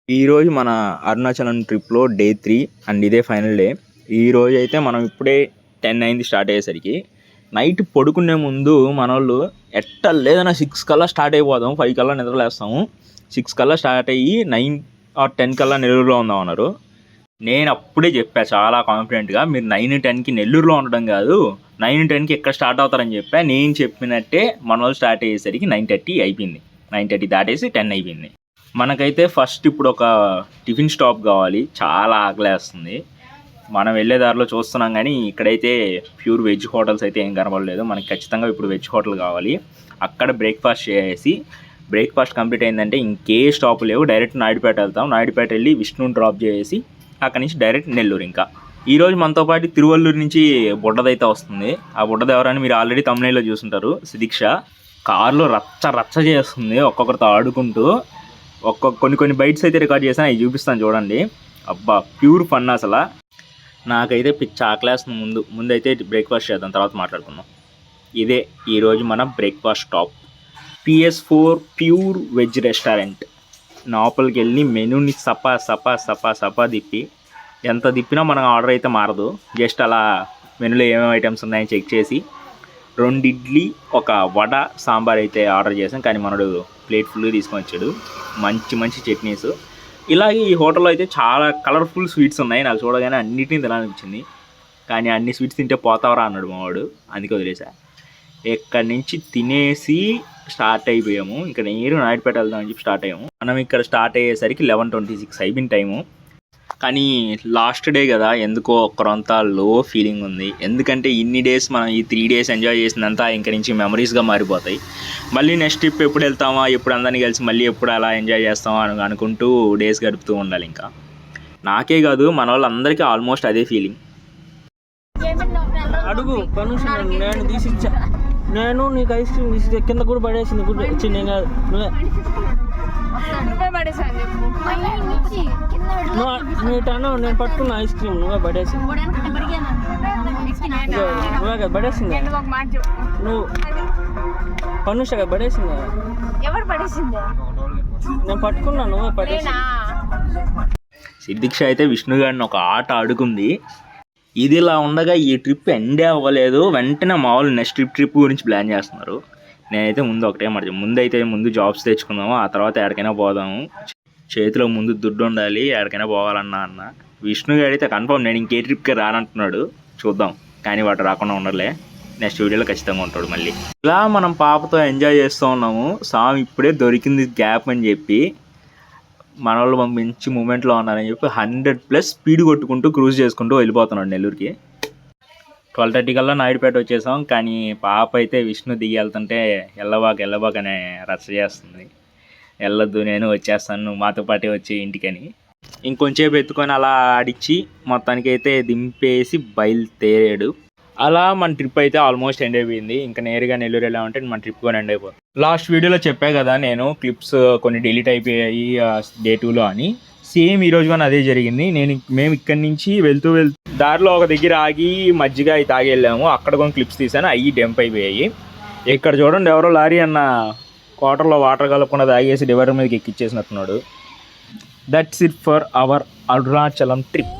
ఈరోజు మన అరుణాచలం ట్రిప్లో డే 3 అండ్ ఇదే ఫైనల్ డే. ఈరోజు అయితే మనం ఇప్పుడే 10 అయింది స్టార్ట్ అయ్యేసరికి. నైట్ పడుకునే ముందు మనోళ్ళు లేదన్నా 6 కల్లా స్టార్ట్ అయిపోదాం, 5 కల్లా నిద్రలేస్తాము, 6 కల్లా స్టార్ట్ అయ్యి 9 or 10 కల్లా నెల్లూరులో ఉందాం అన్నారు. నేను అప్పుడే చెప్పా చాలా కాన్ఫిడెంట్గా, మీరు 9-10కి నెల్లూరులో ఉండడం కాదు, 9-10కి ఎక్కడ స్టార్ట్ అవుతారని చెప్పా. నేను చెప్పినట్టే మన వాళ్ళు స్టార్ట్ అయ్యేసరికి 9:30 అయిపోయింది. 9:30 దాటేసి 10 అయిపోయింది. మనకైతే ఫస్ట్ ఇప్పుడు ఒక టిఫిన్ స్టాప్ కావాలి, చాలా ఆకలేస్తుంది. మనం వెళ్ళే దారిలో చూస్తున్నాం కానీ ఇక్కడైతే ప్యూర్ వెజ్ హోటల్స్ అయితే ఏం కనబడలేదు. మనకి ఖచ్చితంగా ఇప్పుడు వెజ్ హోటల్ కావాలి. అక్కడ బ్రేక్ఫాస్ట్ చేసి, బ్రేక్ఫాస్ట్ కంప్లీట్ అయిందంటే ఇంకే స్టాప్ లేవు, డైరెక్ట్ నాయుడుపేట వెళ్తాం. నాయుడుపేట వెళ్ళి విష్ణుని డ్రాప్ చేసి అక్కడి నుంచి డైరెక్ట్ నెల్లూరు. ఇంకా ఈరోజు మనతో పాటు తిరువల్లూరు నుంచి బుడ్డదైతే వస్తుంది. ఆ బుడ్డది ఎవరని మీరు ఆల్రెడీ తమిళలో చూసుంటారు, సుదీక్ష. కారులో రచ్చ చేస్తుంది ఒక్కొక్కరితో ఆడుకుంటూ. కొన్ని బైట్స్ అయితే రికార్డ్ చేశాను, అవి చూపిస్తాను చూడండి. అబ్బా ప్యూర్ ఫన్ అసలు. నాకైతే పిచ్చ ఆకలేస్తుంది. ముందైతే బ్రేక్ఫాస్ట్ చేద్దాం, తర్వాత మాట్లాడుకుందాం. ఇదే ఈరోజు మన breakfast stop, PS4 pure veg restaurant. లోపలికి వెళ్ళి మెనూని సపా తిప్పి, ఎంత తిప్పినా మనం ఆర్డర్ అయితే మారదు. జస్ట్ అలా మెనూలో ఏమేమి ఐటమ్స్ ఉన్నాయని చెక్ చేసి 2 ఇడ్లీ, ఒక వడ, సాంబార్ అయితే ఆర్డర్ చేసాం. కానీ మనడు ప్లేట్ ఫుల్గా తీసుకొని వచ్చాడు. మంచి చట్నీస్. ఇలాగే ఈ హోటల్లో అయితే చాలా కలర్ఫుల్ స్వీట్స్ ఉన్నాయి. నాకు చూడగానే అన్నిటినీ తినాలనిపించింది. కానీ అన్ని స్వీట్స్ తింటే పోతావరా అన్నాడు మావాడు, అందుకే వదిలేసా. ఇక్కడి నుంచి తినేసి స్టార్ట్ అయిపోయాము. ఇక్కడ నేను నాయుడుపేట వెళ్దామని చెప్పి స్టార్ట్ అయ్యాము. మనం ఇక్కడ స్టార్ట్ అయ్యేసరికి 11:26 అయిపోయిన టైము. కానీ లాస్ట్ డే కదా, ఎందుకో ఒక్కరంతా లో ఫీలింగ్ ఉంది. ఎందుకంటే ఇన్ని డేస్ మనం ఈ 3 డేస్ ఎంజాయ్ చేసినంతా ఇంక నుంచి మెమరీస్గా మారిపోతాయి. మళ్ళీ నెక్స్ట్ ట్రిప్ ఎప్పుడు వెళ్తామా, ఎప్పుడు అందరినీ కలిసి మళ్ళీ ఎప్పుడు అలా ఎంజాయ్ చేస్తామా అని అనుకుంటూ డేస్ గడుపుతూ ఉండాలి. ఇంకా నాకే కాదు, మన వాళ్ళందరికీ ఆల్మోస్ట్ అదే ఫీలింగ్. అడుగు పర్మిషన్, నేను తీసిచ్చా. నేను నీకు ఐస్ క్రీమ్ తీసి కింద కూడా పడేసింది. కూడా వచ్చింది, నేను కాదు, నువ్వే నువ్వు నేను పట్టుకున్న ఐస్ క్రీమ్ నువ్వే పడేసి, నువ్వే కదా పడేసింది. నువ్వు పనుష కదా పడేసింది. ఎవరు పడేసింది? నేను పట్టుకున్నా, నువ్వే పడేసి. సిద్దిక్ష అయితే విష్ణు గారిని ఒక ఆట ఆడుకుంది. ఇది ఇలా ఉండగా ఈ ట్రిప్ ఎండే అవ్వలేదు, వెంటనే మామూలు నెక్స్ట్ ట్రిప్ గురించి ప్లాన్ చేస్తున్నారు. నేనైతే ముందు ఒకటే మాట, ముందు జాబ్స్ తెచ్చుకుందాము, ఆ తర్వాత ఎక్కడికైనా పోదాము, చేతిలో ముందు దుడ్డు ఉండాలి, ఎక్కడికైనా పోవాలన్నా. విష్ణు గారు అయితే కన్ఫర్మ్ నేను ఇంకే ట్రిప్కి రానంటున్నాడు. చూద్దాం, కానీ వాడు రాకుండా ఉండలే. నెక్స్ట్ వీడియోలో ఖచ్చితంగా ఉంటాడు మళ్ళీ. ఇలా మనం పాపతో ఎంజాయ్ చేస్తూ ఉన్నాము. సామ్ ఇప్పుడే దొరికింది గ్యాప్ అని చెప్పి, మన వాళ్ళు మంచి మూమెంట్లో ఉన్నారని చెప్పి 100+ స్పీడ్ కొట్టుకుంటూ క్రూజ్ చేసుకుంటూ వెళ్ళిపోతున్నాడు నెల్లూరుకి. 12:30 కల్లా నాయుడుపేట వచ్చేసాం. కానీ పాప అయితే విష్ణు దిగి వెళ్తుంటే వెళ్ళబాక అనే రచ్చ చేస్తుంది. వెళ్ళొద్దు, నేను వచ్చేస్తాను, నువ్వు మాతో పాటే వచ్చి ఇంటికని. ఇంకొంచేపు ఎత్తుకొని అలా ఆడిచ్చి మొత్తానికి అయితే దింపేసి బయలుదేరాడు. అలా మన ట్రిప్ అయితే ఆల్మోస్ట్ ఎండ్ అయిపోయింది. ఇంకా నేరుగా నెల్లూరు వెళ్ళామంటే మన ట్రిప్ కూడా ఎండ్ అయిపోతుంది. లాస్ట్ వీడియోలో చెప్పా కదా నేను, క్లిప్స్ కొన్ని డిలీట్ అయిపోయాయి డే 2లో అని. సేమ్ ఈరోజు కానీ అదే జరిగింది. మేము ఇక్కడి నుంచి వెళ్తూ దారిలో ఒక దగ్గర ఆగి మజ్జిగ అవి తాగి వెళ్ళాము. అక్కడ కొన్ని క్లిప్స్ తీసాను, అవి డెంప్ అయిపోయాయి. ఇక్కడ చూడండి, ఎవరో లారీ అన్న క్వార్టర్లో వాటర్ కలపకుండా తాగేసి డివైడర్ మీదకి ఎక్కిచ్చేసినట్టున్నాడు. That's it for our Arunachalam trip.